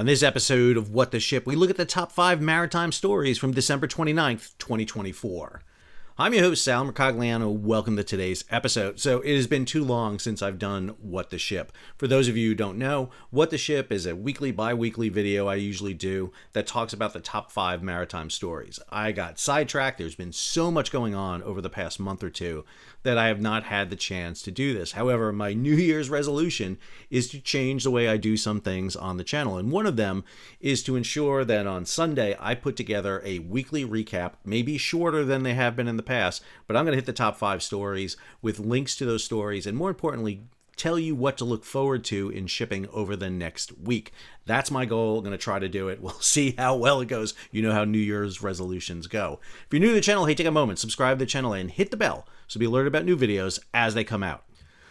On this episode of What the Ship, we look at the top 5 maritime stories from December 29th, 2024. I'm your host, Sal Mercogliano. Welcome to today's episode. So it has been too long since I've done What the Ship. For those of you who don't know, What the Ship is a weekly, bi-weekly video I usually do that talks about the top 5 maritime stories. I got sidetracked. There's been so much going on over the past month or two that I have not had the chance to do this. However, my New Year's resolution is to change the way I do some things on the channel. And one of them is to ensure that on Sunday, I put together a weekly recap, maybe shorter than they have been in the past, but I'm going to hit the top 5 stories with links to those stories, and more importantly, tell you what to look forward to in shipping over the next week. That's my goal. I'm going to try to do it. We'll see how well it goes. You know how New Year's resolutions go. If you're new to the channel, hey, take a moment, subscribe to the channel, and hit the bell so be alerted about new videos as they come out.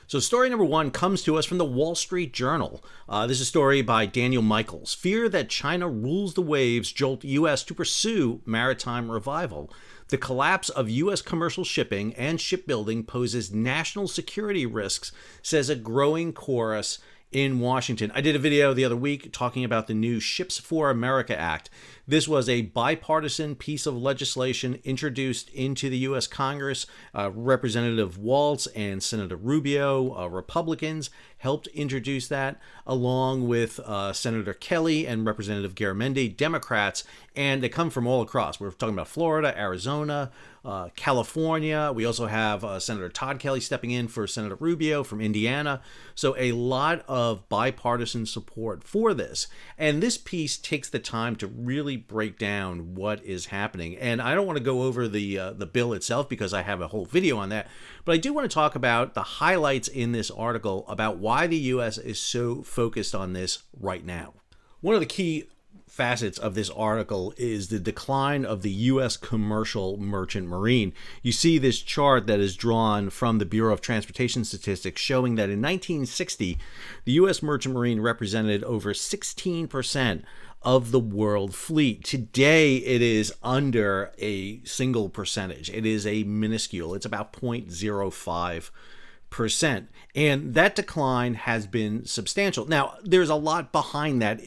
So story number 1 comes to us from the Wall Street Journal. This is a story by Daniel Michaels. Fear that China rules the waves jolt U.S. to pursue maritime revival. The collapse of U.S. commercial shipping and shipbuilding poses national security risks, says a growing chorus in Washington. I did a video the other week talking about the new Ships for America Act. This was a bipartisan piece of legislation introduced into the U.S. Congress. Representative Jolts and Senator Rubio, Republicans, helped introduce that, along with Senator Kelly and Representative Garamendi, Democrats, and they come from all across. We're talking about Florida, Arizona, California. We also have Senator Todd Kelly stepping in for Senator Rubio from Indiana. So a lot of bipartisan support for this. And this piece takes the time to really break down what is happening. And I don't want to go over the bill itself because I have a whole video on that. But I do want to talk about the highlights in this article about why the U.S. is so focused on this right now. One of the key facets of this article is the decline of the U.S. commercial merchant marine. You see this chart that is drawn from the Bureau of Transportation Statistics showing that in 1960, the U.S. merchant marine represented over 16% of the world fleet. Today, it is under a single percentage. It is a minuscule. It's about 0.05%. And that decline has been substantial. Now, there's a lot behind that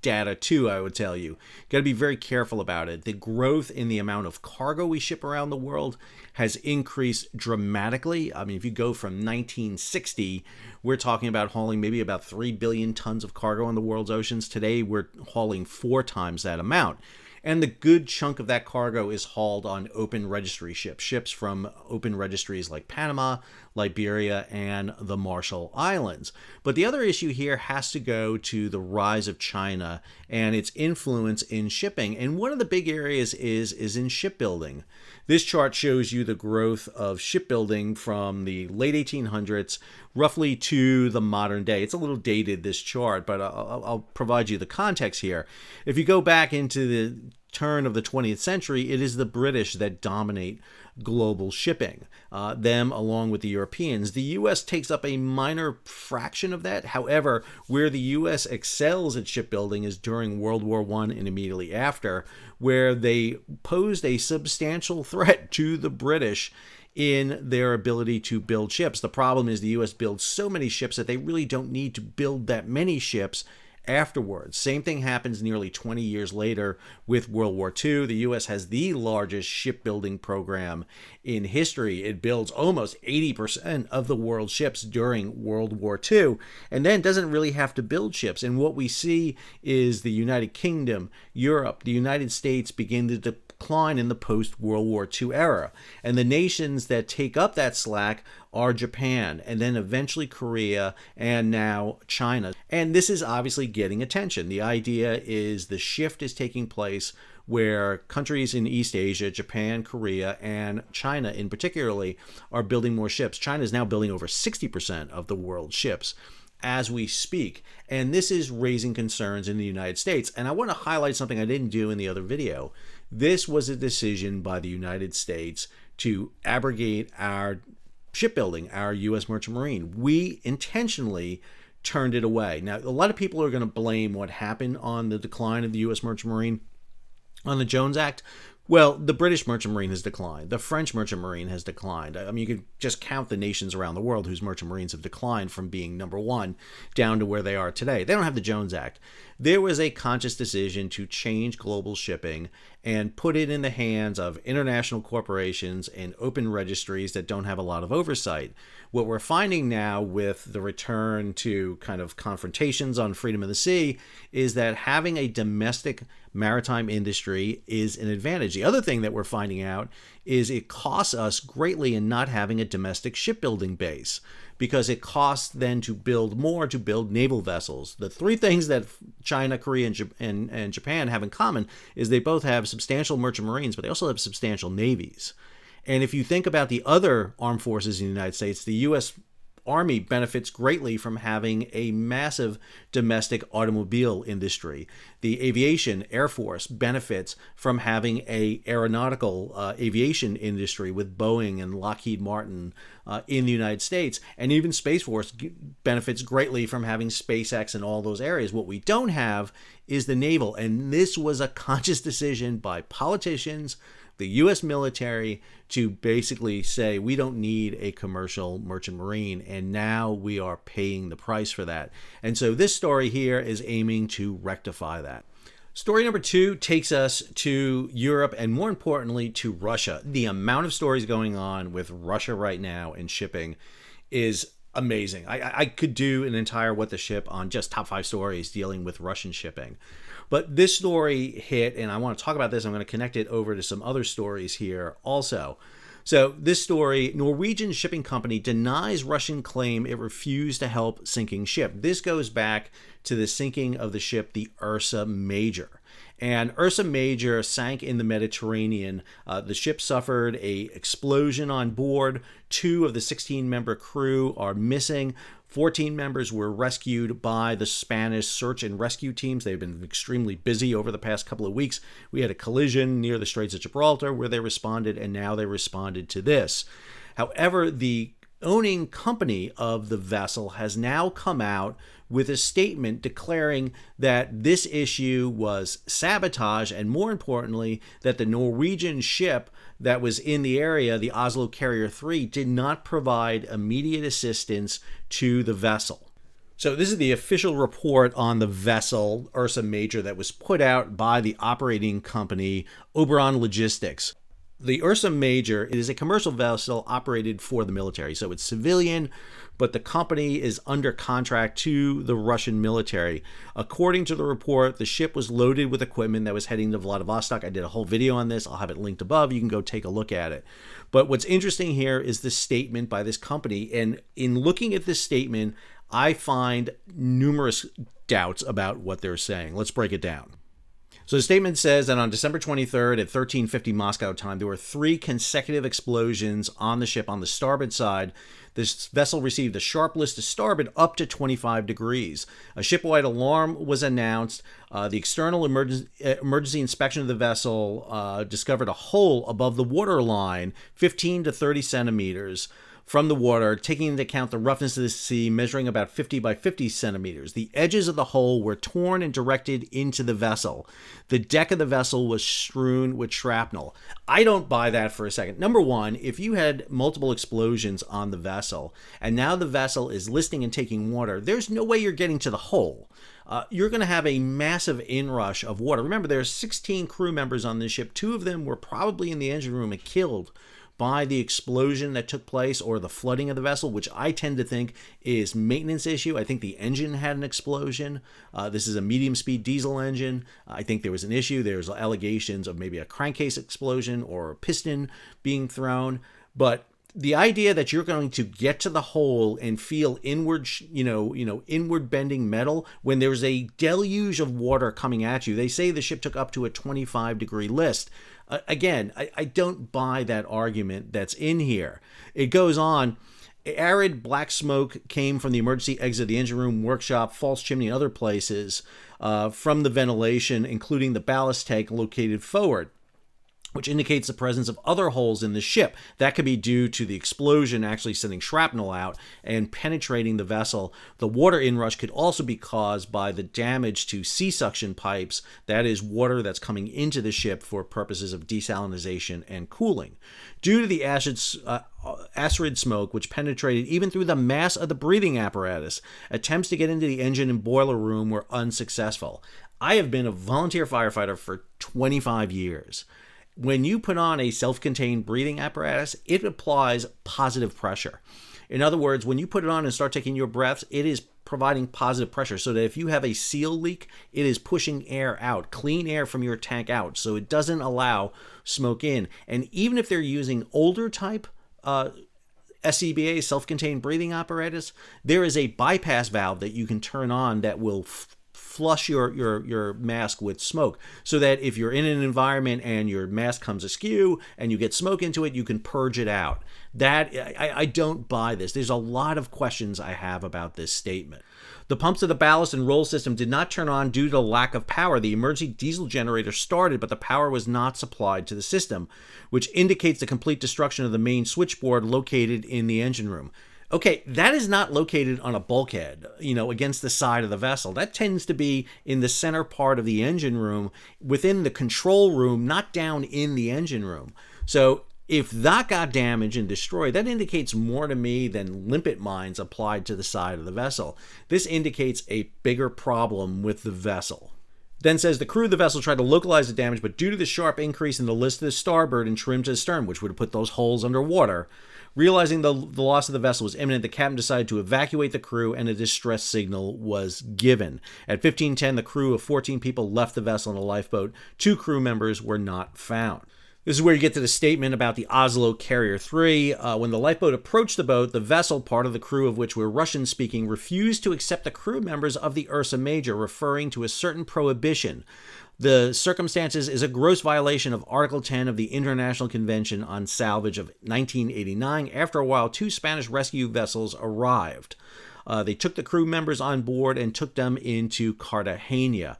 data too, I would tell you. Got to be very careful about it. The growth in the amount of cargo we ship around the world has increased dramatically. I mean, if you go from 1960, we're talking about hauling maybe about 3 billion tons of cargo on the world's oceans. Today, we're hauling 4 times that amount. And the good chunk of that cargo is hauled on open registry ships from open registries like Panama, Liberia, and the Marshall Islands. But the other issue here has to go to the rise of China and its influence in shipping. And one of the big areas is in shipbuilding. This chart shows you the growth of shipbuilding from the late 1800s roughly to the modern day. It's a little dated, this chart, but I'll provide you the context here. If you go back into the turn of the 20th century, it is the British that dominate global shipping, them along with the Europeans. The U.S. takes up a minor fraction of that. However, where the U.S. excels at shipbuilding is during World War I and immediately after, where they posed a substantial threat to the British in their ability to build ships. The problem is the U.S. builds so many ships that they really don't need to build that many ships afterwards. Same thing happens nearly 20 years later with World War II. The U.S. has the largest shipbuilding program in history. It builds almost 80% of the world's ships during World War II, and then doesn't really have to build ships. And what we see is the United Kingdom, Europe, the United States begin to decline in the post-World War II era. And the nations that take up that slack are Japan, and then eventually Korea, and now China. And this is obviously getting attention. The idea is the shift is taking place where countries in East Asia, Japan, Korea, and China in particularly, are building more ships. China is now building over 60% of the world's ships as we speak. And this is raising concerns in the United States. And I want to highlight something I didn't do in the other video. This was a decision by the United States to abrogate our shipbuilding, our U.S. merchant marine. We intentionally turned it away. Now, a lot of people are going to blame what happened on the decline of the U.S. merchant marine on the Jones Act. Well, the British Merchant Marine has declined. The French Merchant Marine has declined. I mean, you could just count the nations around the world whose Merchant Marines have declined from being number one down to where they are today. They don't have the Jones Act. There was a conscious decision to change global shipping and put it in the hands of international corporations and open registries that don't have a lot of oversight. What we're finding now with the return to kind of confrontations on freedom of the sea is that having a domestic maritime industry is an advantage. The other thing that we're finding out is it costs us greatly in not having a domestic shipbuilding base, because it costs then to build naval vessels. The three things that China, Korea, and Japan have in common is they both have substantial merchant marines, but they also have substantial navies. And if you think about the other armed forces in the United States, the U.S. Army benefits greatly from having a massive domestic automobile industry. The aviation, Air Force, benefits from having a aeronautical aviation industry with Boeing and Lockheed Martin in the United States. And even Space Force benefits greatly from having SpaceX and all those areas. What we don't have is the naval. And this was a conscious decision by politicians, the U.S. military, to basically say we don't need a commercial merchant marine, and now we are paying the price for that. And so this story here is aiming to rectify that. Story number 2 takes us to Europe, and more importantly to Russia. The amount of stories going on with Russia right now in shipping is amazing. I could do an entire What the Ship on just top 5 stories dealing with Russian shipping. But this story hit, and I want to talk about this. I'm going to connect it over to some other stories here also. So this story, Norwegian shipping company denies Russian claim it refused to help sinking ship. This goes back to the sinking of the ship, the Ursa Major. And Ursa Major sank in the Mediterranean. The ship suffered an explosion on board. 2 of the 16-member crew are missing. 14 members were rescued by the Spanish search and rescue teams. They've been extremely busy over the past couple of weeks. We had a collision near the Straits of Gibraltar where they responded, and now they responded to this. However, the owning company of the vessel has now come out with a statement declaring that this issue was sabotage, and more importantly, that the Norwegian ship that was in the area, the Oslo Carrier 3, did not provide immediate assistance to the vessel. So this is the official report on the vessel, Ursa Major, that was put out by the operating company, Oberon Logistics. The Ursa Major is a commercial vessel operated for the military, so it's civilian, but the company is under contract to the Russian military. According to the report, the ship was loaded with equipment that was heading to Vladivostok. I did a whole video on this. I'll have it linked above. You can go take a look at it. But what's interesting here is the statement by this company. And in looking at this statement, I find numerous doubts about what they're saying. Let's break it down. So the statement says that on December 23rd at 13:50 Moscow time, there were 3 consecutive explosions on the ship on the starboard side. This vessel received a sharp list to starboard up to 25 degrees. A shipwide alarm was announced. The external emergency inspection of the vessel discovered a hole above the water line, 15 to 30 centimeters from the water, taking into account the roughness of the sea, measuring about 50 by 50 centimeters. The edges of the hole were torn and directed into the vessel. The deck of the vessel was strewn with shrapnel. I don't buy that for a second. Number one, if you had multiple explosions on the vessel, and now the vessel is listing and taking water, there's no way you're getting to the hole. You're going to have a massive inrush of water. Remember, there are 16 crew members on this ship. 2 of them were probably in the engine room and killed by the explosion that took place or the flooding of the vessel, which I tend to think is maintenance issue. I think the engine had an explosion. This is a medium-speed diesel engine. I think there was an issue. There's allegations of maybe a crankcase explosion or a piston being thrown. But the idea that you're going to get to the hole and feel inward, inward bending metal when there's a deluge of water coming at you. They say the ship took up to a 25-degree list. Again, I don't buy that argument that's in here. It goes on. Arid black smoke came from the emergency exit of the engine room, workshop, false chimney, and other places from the ventilation, including the ballast tank located forward. which indicates the presence of other holes in the ship. That could be due to the explosion actually sending shrapnel out and penetrating the vessel. The water inrush could also be caused by the damage to sea suction pipes, that is, water that's coming into the ship for purposes of desalinization and cooling. Due to the acrid smoke, which penetrated even through the mass of the breathing apparatus, attempts to get into the engine and boiler room were unsuccessful. I have been a volunteer firefighter for 25 years. When you put on a self-contained breathing apparatus, it applies positive pressure. In other words, when you put it on and start taking your breaths, it is providing positive pressure so that if you have a seal leak, it is pushing air out, clean air from your tank out, so it doesn't allow smoke in. And even if they're using older type SCBA, self-contained breathing apparatus, there is a bypass valve that you can turn on that will flush your mask with smoke, so that if you're in an environment and your mask comes askew and you get smoke into it, you can purge it out. That I don't buy this. There's a lot of questions I have about this statement. The pumps of the ballast and roll system did not turn on due to lack of power. The emergency diesel generator started, but the power was not supplied to the system, which indicates the complete destruction of the main switchboard located in the engine room. Okay, that is not located on a bulkhead, against the side of the vessel. That tends to be in the center part of the engine room, within the control room, not down in the engine room. So if that got damaged and destroyed, that indicates more to me than limpet mines applied to the side of the vessel. This indicates a bigger problem with the vessel. Then says the crew of the vessel tried to localize the damage, but due to the sharp increase in the list to the starboard and trim to the stern, which would have put those holes underwater, realizing the loss of the vessel was imminent, the captain decided to evacuate the crew, and a distress signal was given. At 15:10, the crew of 14 people left the vessel in a lifeboat. 2 crew members were not found. This is where you get to the statement about the Oslo Carrier 3. When the lifeboat approached the boat, the vessel, part of the crew of which were Russian-speaking, refused to accept the crew members of the Ursa Major, referring to a certain prohibition. The circumstances is a gross violation of Article 10 of the International Convention on Salvage of 1989. After a while, 2 Spanish rescue vessels arrived. They took the crew members on board and took them into Cartagena.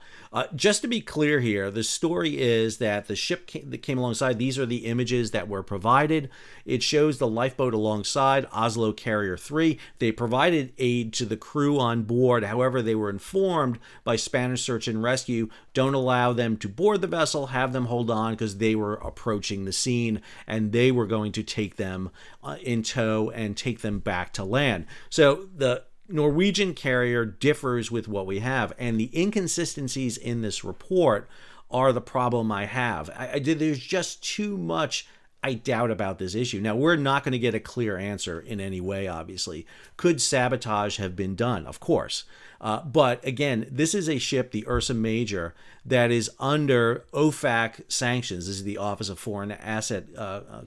Just to be clear here, the story is that the ship that came alongside, these are the images that were provided. It shows the lifeboat alongside, Oslo Carrier 3. They provided aid to the crew on board. However, they were informed by Spanish Search and Rescue, don't allow them to board the vessel, have them hold on, because they were approaching the scene and they were going to take them in tow and take them back to land. So the Norwegian carrier differs with what we have, and the inconsistencies in this report are the problem I have. There's just too much I doubt about this issue. Now, we're not going to get a clear answer in any way, obviously. Could sabotage have been done? Of course. But again, this is a ship, the Ursa Major, that is under OFAC sanctions. This is the Office of Foreign Asset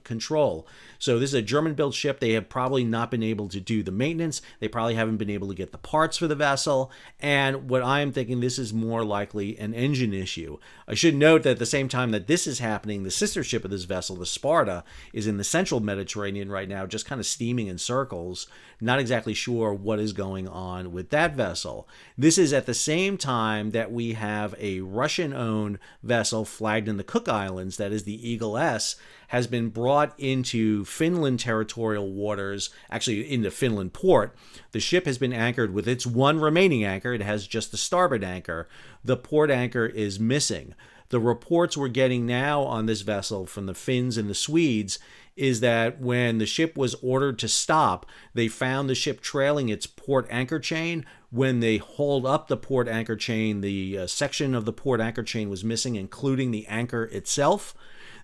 Control. So this is a German-built ship. They have probably not been able to do the maintenance. They probably haven't been able to get the parts for the vessel. And what I am thinking, this is more likely an engine issue. I should note that at the same time that this is happening, the sister ship of this vessel, the Sparta, is in the central Mediterranean right now, just kind of steaming in circles. Not exactly sure what is going on with that vessel. This is at the same time that we have a Russian-owned vessel flagged in the Cook Islands, that is the Eagle S, has been brought into Finland territorial waters, actually into Finland port. The ship has been anchored with its one remaining anchor. It has just the starboard anchor. The port anchor is missing. The reports we're getting now on this vessel from the Finns and the Swedes is that when the ship was ordered to stop, they found the ship trailing its port anchor chain. When they hauled up the port anchor chain, the section of the port anchor chain was missing, including the anchor itself.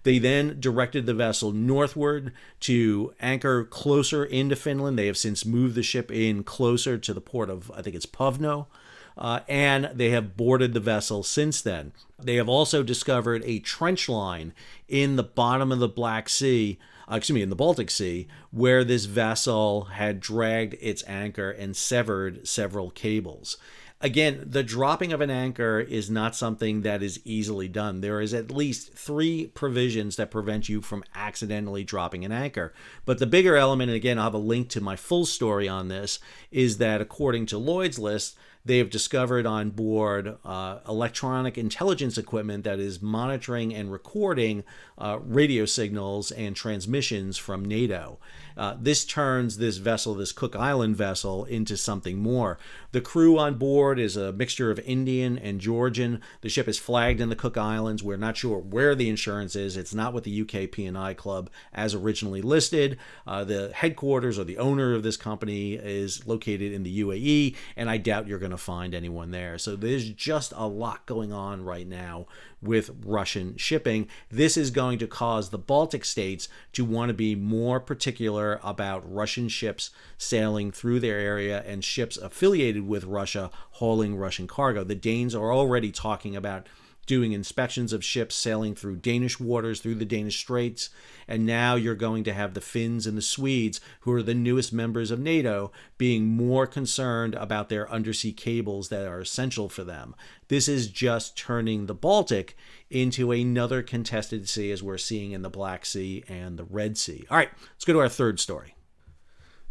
They then directed the vessel northward to anchor closer into Finland. They have since moved the ship in closer to the port of, I think it's Pavno. And they have boarded the vessel since then. They have also discovered a trench line in the bottom of the in the Baltic Sea, where this vessel had dragged its anchor and severed several cables. Again, the dropping of an anchor is not something that is easily done. There is at least 3 provisions that prevent you from accidentally dropping an anchor. But the bigger element, and again, I'll have a link to my full story on this, is that according to Lloyd's List, They have discovered on board electronic intelligence equipment that is monitoring and recording radio signals and transmissions from NATO. This turns this vessel, this Cook Island vessel, into something more. The crew on board is a mixture of Indian and Georgian. The ship is flagged in the Cook Islands. We're not sure where the insurance is. It's not with the UK P&I Club as originally listed. The headquarters or the owner of this company is located in the UAE, and I doubt you're going to find anyone there. So there's just a lot going on right now with Russian shipping. This is going to cause the Baltic states to want to be more particular about Russian ships sailing through their area and ships affiliated with Russia hauling Russian cargo. The Danes are already talking about doing inspections of ships sailing through Danish waters, through the Danish Straits, and now you're going to have the Finns and the Swedes, who are the newest members of NATO, being more concerned about their undersea cables that are essential for them. This is just turning the Baltic into another contested sea, as we're seeing in the Black Sea and the Red Sea. All right, let's go to our third story.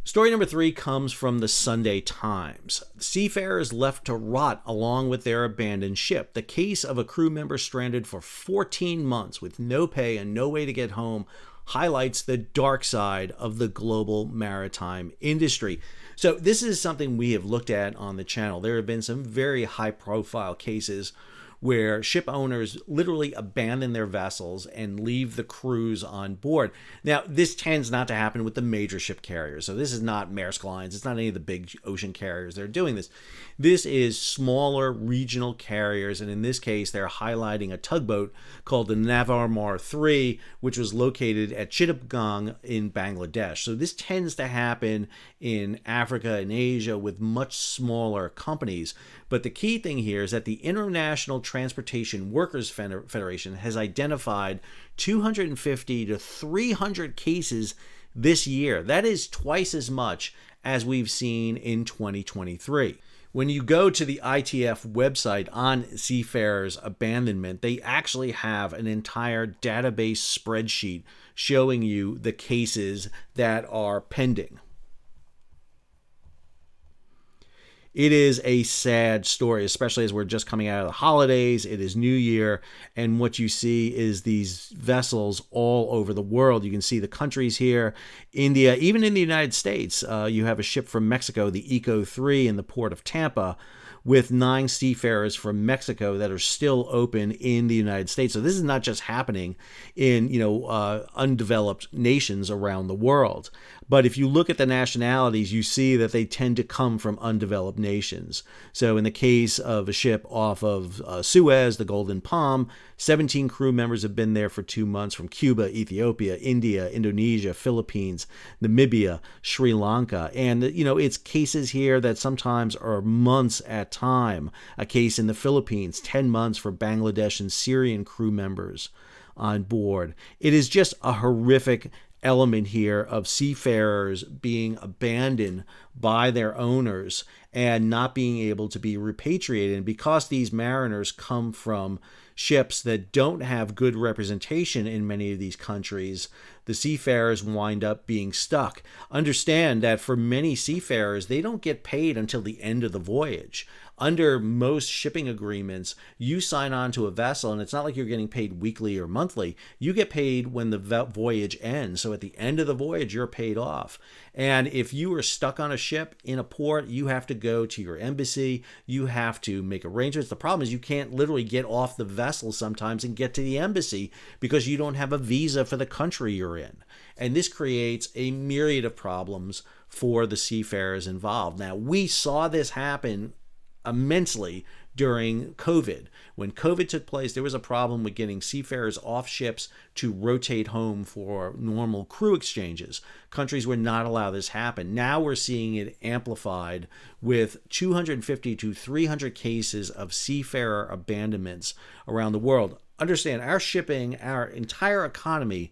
Story number 3 comes from the Sunday Times. Seafarers left to rot along with their abandoned ship. The case of a crew member stranded for 14 months with no pay and no way to get home highlights the dark side of the global maritime industry. So this is something we have looked at on the channel. There have been some very high-profile cases where ship owners literally abandon their vessels and leave the crews on board. Now, this tends not to happen with the major ship carriers. So this is not Maersk Lines. It's not any of the big ocean carriers that are doing this. This is smaller regional carriers, and in this case, they're highlighting a tugboat called the Navarmar 3, which was located at Chittagong in Bangladesh. So this tends to happen in Africa and Asia with much smaller companies. But the key thing here is that the International Transportation Workers Federation has identified 250 to 300 cases this year. That is twice as much as we've seen in 2023. When you go to the ITF website on Seafarers Abandonment, they actually have an entire database spreadsheet showing you the cases that are pending. It is a sad story, especially as we're just coming out of the holidays. It is New Year, and what you see is these vessels all over the world. You can see the countries here, India, even in the United States. You have a ship from Mexico, the Eco 3, in the port of Tampa, with 9 seafarers from Mexico that are still open in the United States. So this is not just happening in, undeveloped nations around the world. But if you look at the nationalities, you see that they tend to come from undeveloped nations. So in the case of a ship off of Suez, the Golden Palm, 17 crew members have been there for 2 months from Cuba, Ethiopia, India, Indonesia, Philippines, Namibia, Sri Lanka. And, it's cases here that sometimes are months at time. A case in the Philippines, 10 months for Bangladesh and Syrian crew members on board. It is just a horrific element here of seafarers being abandoned by their owners and not being able to be repatriated. And because these mariners come from ships that don't have good representation in many of these countries, the seafarers wind up being stuck. Understand that for many seafarers, they don't get paid until the end of the voyage. Under most shipping agreements, you sign on to a vessel, and it's not like you're getting paid weekly or monthly. You get paid when the voyage ends. So at the end of the voyage, you're paid off. And if you are stuck on a ship in a port, you have to go to your embassy. You have to make arrangements. The problem is you can't literally get off the vessel sometimes and get to the embassy because you don't have a visa for the country you're in. And this creates a myriad of problems for the seafarers involved. Now, we saw this happen immensely during COVID. When COVID took place, there was a problem with getting seafarers off ships to rotate home for normal crew exchanges. Countries would not allow this happen. Now we're seeing it amplified with 250 to 300 cases of seafarer abandonments around the world. Understand, our shipping, our entire economy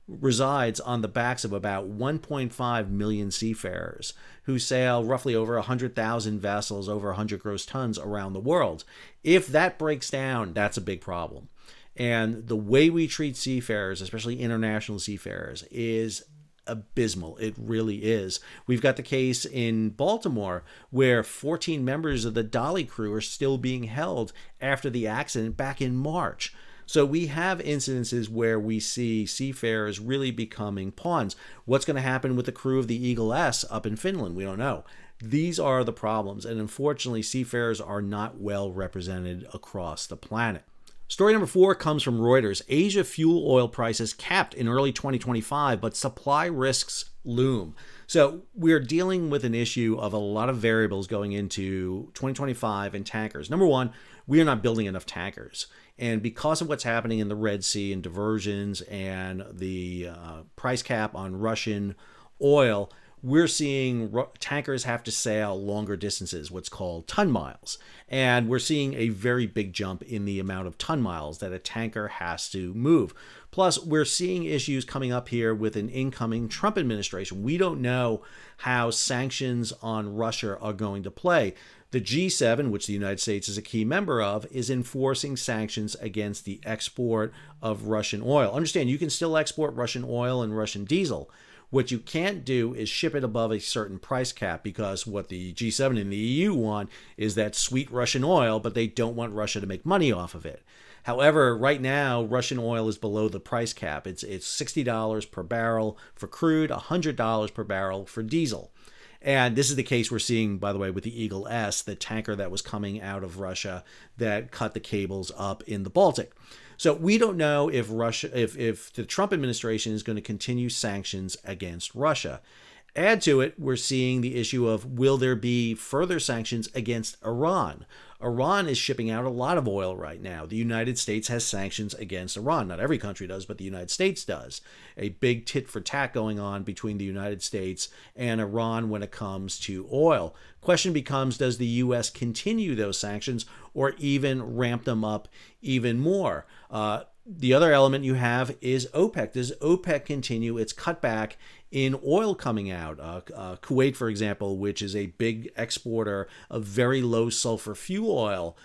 resides on the backs of about 1.5 million seafarers who sail roughly over 100,000 vessels, over 100 gross tons around the world. If that breaks down, that's a big problem. And the way we treat seafarers, especially international seafarers, is abysmal. It really is. We've got the case in Baltimore where 14 members of the dolly crew are still being held after the accident back in March. So we have incidences where we see seafarers really becoming pawns. What's going to happen with the crew of the Eagle S up in Finland? We don't know. These are the problems, and unfortunately, seafarers are not well represented across the planet. Story number 4 comes from Reuters. Asia fuel oil prices capped in early 2025, but supply risks loom. So we're dealing with an issue of a lot of variables going into 2025 in tankers. Number one, we are not building enough tankers. And because of what's happening in the Red Sea and diversions and the price cap on Russian oil, we're seeing tankers have to sail longer distances, what's called ton miles. And we're seeing a very big jump in the amount of ton miles that a tanker has to move. Plus, we're seeing issues coming up here with an incoming Trump administration. We don't know how sanctions on Russia are going to play. The G7, which the United States is a key member of, is enforcing sanctions against the export of Russian oil. Understand, you can still export Russian oil and Russian diesel. What you can't do is ship it above a certain price cap, because what the G7 and the EU want is that sweet Russian oil, but they don't want Russia to make money off of it. However, right now, Russian oil is below the price cap. It's $60 per barrel for crude, $100 per barrel for diesel. And this is the case we're seeing, by the way, with the Eagle S, the tanker that was coming out of Russia that cut the cables up in the Baltic. So we don't know if the Trump administration is going to continue sanctions against Russia. Add to it, we're seeing the issue of, will there be further sanctions against Iran? Iran is shipping out a lot of oil right now. The United States has sanctions against Iran. Not every country does, but the United States does. A big tit for tat going on between the United States and Iran when it comes to oil. Question becomes, does the U.S. continue those sanctions or even ramp them up even more? The other element you have is OPEC. Does OPEC continue its cutback in oil coming out? Kuwait, for example, which is a big exporter of very low sulfur fuel oil,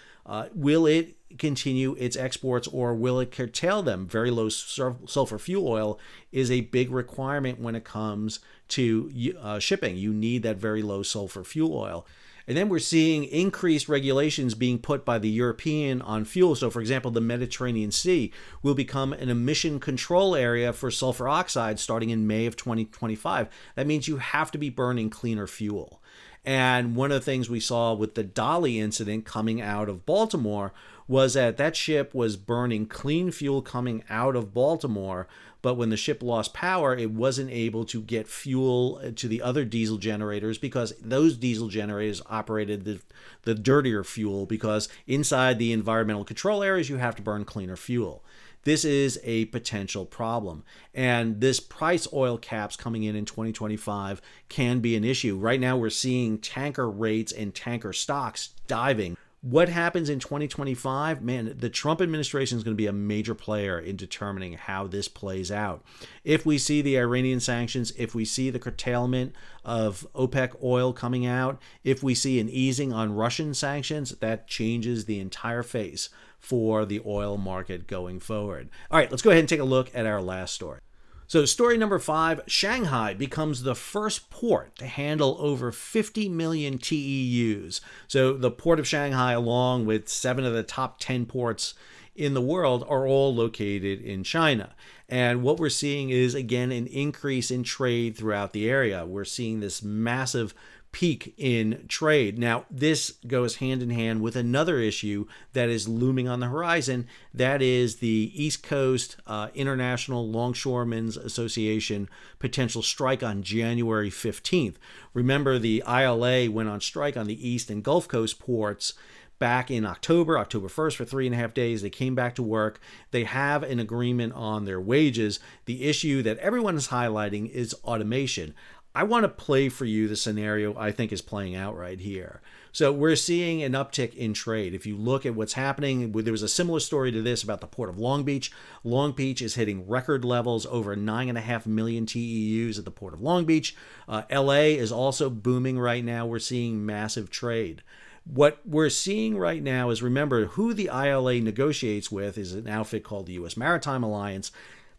will it continue its exports or will it curtail them? Very low sulfur fuel oil is a big requirement when it comes to shipping. You need that very low sulfur fuel oil. And then we're seeing increased regulations being put by the European on fuel. So, for example, the Mediterranean Sea will become an emission control area for sulfur oxide starting in May of 2025. That means you have to be burning cleaner fuel. And one of the things we saw with the Dolly incident coming out of Baltimore was that that ship was burning clean fuel coming out of Baltimore, but when the ship lost power, it wasn't able to get fuel to the other diesel generators because those diesel generators operated the dirtier fuel, because inside the environmental control areas, you have to burn cleaner fuel. This is a potential problem. And this price oil caps coming in 2025 can be an issue. Right now, we're seeing tanker rates and tanker stocks diving. What happens in 2025? Man, the Trump administration is going to be a major player in determining how this plays out. If we see the Iranian sanctions, if we see the curtailment of OPEC oil coming out, if we see an easing on Russian sanctions, that changes the entire face for the oil market going forward. All right, let's go ahead and take a look at our last story. So story number 5, Shanghai becomes the first port to handle over 50 million TEUs. So the port of Shanghai, along with 7 of the top 10 ports in the world, are all located in China. And what we're seeing is, again, an increase in trade throughout the area. We're seeing this massive peak in trade. Now, this goes hand in hand with another issue that is looming on the horizon. That is the East Coast International Longshoremen's Association potential strike on January 15th. Remember, the ILA went on strike on the East and Gulf Coast ports back in October 1st, for 3.5 days. They came back to work. They have an agreement on their wages. The issue that everyone is highlighting is automation. I want to play for you the scenario I think is playing out right here. So we're seeing an uptick in trade. If you look at what's happening, there was a similar story to this about the port of Long Beach. Long Beach is hitting record levels, over 9.5 million TEUs at the port of Long Beach. LA is also booming right now. We're seeing massive trade. What we're seeing right now is, remember, who the ILA negotiates with is an outfit called the U.S. Maritime Alliance.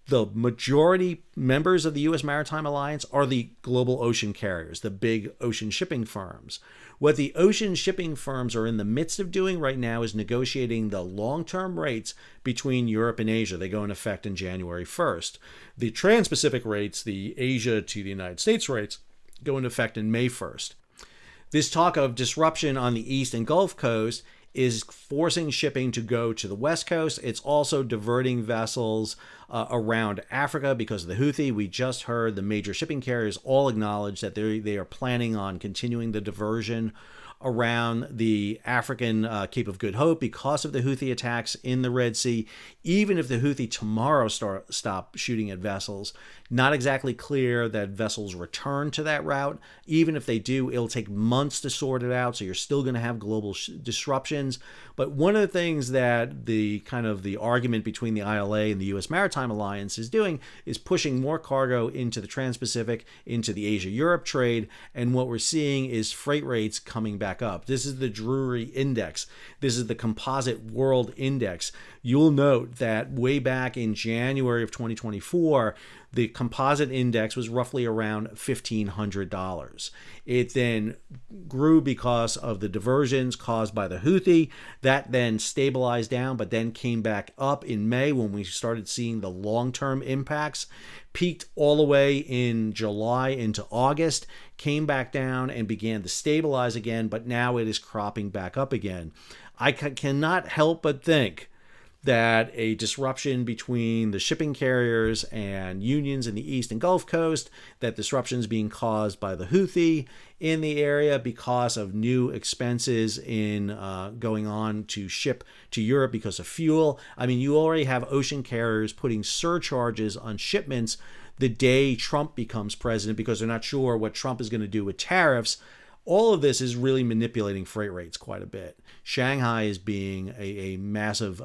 The majority members of the U.S. Maritime Alliance are the global ocean carriers, the big ocean shipping firms. What the ocean shipping firms are in the midst of doing right now is negotiating the long-term rates between Europe and Asia. They go into effect in January 1st. The trans-Pacific rates, the Asia to the United States rates, go into effect in May 1st. This talk of disruption on the East and Gulf Coast is forcing shipping to go to the West Coast. It's also diverting vessels around Africa because of the Houthi. We just heard the major shipping carriers all acknowledge that they are planning on continuing the diversion around the African Cape of Good Hope because of the Houthi attacks in the Red Sea. Even if the Houthi tomorrow stop shooting at vessels, not exactly clear that vessels return to that route. Even if they do, it'll take months to sort it out, so you're still going to have global disruptions. But one of the things that the argument between the ILA and the U.S. Maritime Alliance is doing is pushing more cargo into the Trans-Pacific, into the Asia-Europe trade, and what we're seeing is freight rates coming back up. This is the Drury Index. This is the Composite World Index. You'll note that way back in January of 2024, the composite index was roughly around $1,500. It then grew because of the diversions caused by the Houthi. That then stabilized down, but then came back up in May when we started seeing the long-term impacts. Peaked all the way in July into August, came back down and began to stabilize again, but now it is cropping back up again. I cannot help but think that a disruption between the shipping carriers and unions in the East and Gulf Coast, that disruptions being caused by the Houthi in the area because of new expenses in going on to ship to Europe because of fuel. I mean, you already have ocean carriers putting surcharges on shipments the day Trump becomes president because they're not sure what Trump is going to do with tariffs. All of this is really manipulating freight rates quite a bit. Shanghai is being a massive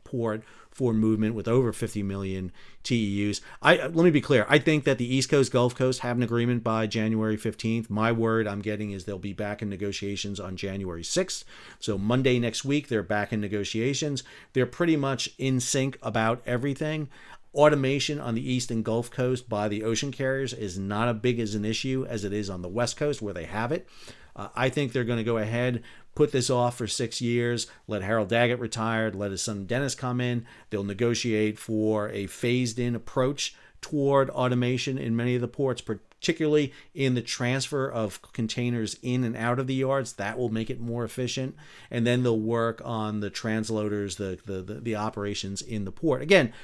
port for movement with over 50 million TEUs. Let me be clear. I think that the East Coast, Gulf Coast have an agreement by January 15th. My word I'm getting is they'll be back in negotiations on January 6th. So Monday next week, they're back in negotiations. They're pretty much in sync about everything. Automation on the East and Gulf Coast by the ocean carriers is not as big as an issue as it is on the West Coast where they have it. I think they're going to go ahead, put this off for 6 years, let Harold Daggett retire, let his son Dennis come in. They'll negotiate for a phased-in approach toward automation in many of the ports, particularly in the transfer of containers in and out of the yards. That will make it more efficient. And then they'll work on the transloaders, the operations in the port. Again,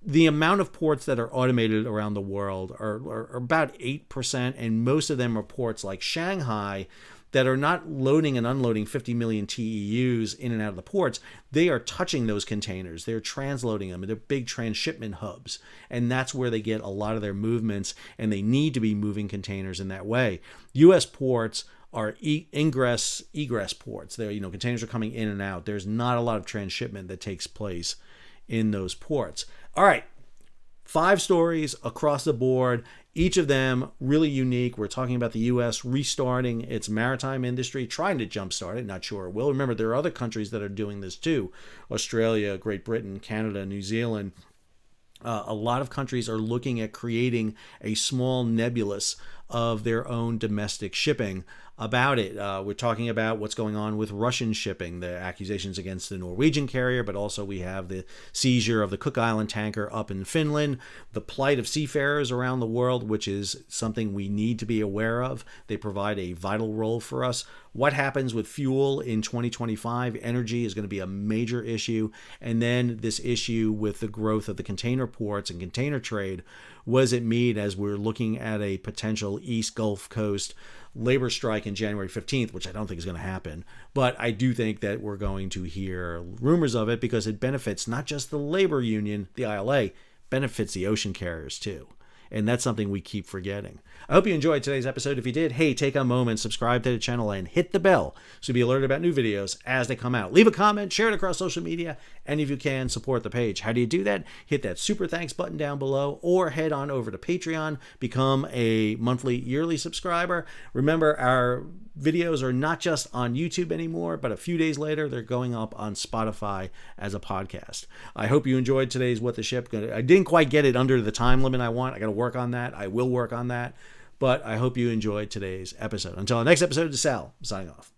the amount of ports that are automated around the world are about 8%, and most of them are ports like Shanghai that are not loading and unloading 50 million TEUs in and out of the ports. They are touching those containers. They're transloading them. They're big transshipment hubs, and that's where they get a lot of their movements, and they need to be moving containers in that way. U.S. ports are egress ports. They're, containers are coming in and out. There's not a lot of transshipment that takes place in those ports. All right, 5 stories across the board, each of them really unique. We're talking about the U.S. restarting its maritime industry, trying to jumpstart it, not sure it will. Remember, there are other countries that are doing this too. Australia, Great Britain, Canada, New Zealand. A lot of countries are looking at creating a small nebulous of their own domestic shipping about it. We're talking about what's going on with Russian shipping, the accusations against the Norwegian carrier, but also we have the seizure of the Cook Island tanker up in Finland, the plight of seafarers around the world, which is something we need to be aware of. They provide a vital role for us. What happens with fuel in 2025? Energy is going to be a major issue. And then this issue with the growth of the container ports and container trade. What does it mean as we're looking at a potential East Gulf Coast labor strike in January 15th, which I don't think is going to happen. But I do think that we're going to hear rumors of it because it benefits not just the labor union, the ILA, benefits the ocean carriers too. And that's something we keep forgetting. I hope you enjoyed today's episode. If you did, hey, take a moment, subscribe to the channel, and hit the bell so you'll be alerted about new videos as they come out. Leave a comment, share it across social media, and if you can, support the page. How do you do that? Hit that super thanks button down below, or head on over to Patreon, become a monthly, yearly subscriber. Remember, our videos are not just on YouTube anymore, but a few days later, they're going up on Spotify as a podcast. I hope you enjoyed today's What the Ship. I didn't quite get it under the time limit I want. I got to work on that. I will work on that. But I hope you enjoyed today's episode. Until our next episode, this is Sal, signing off.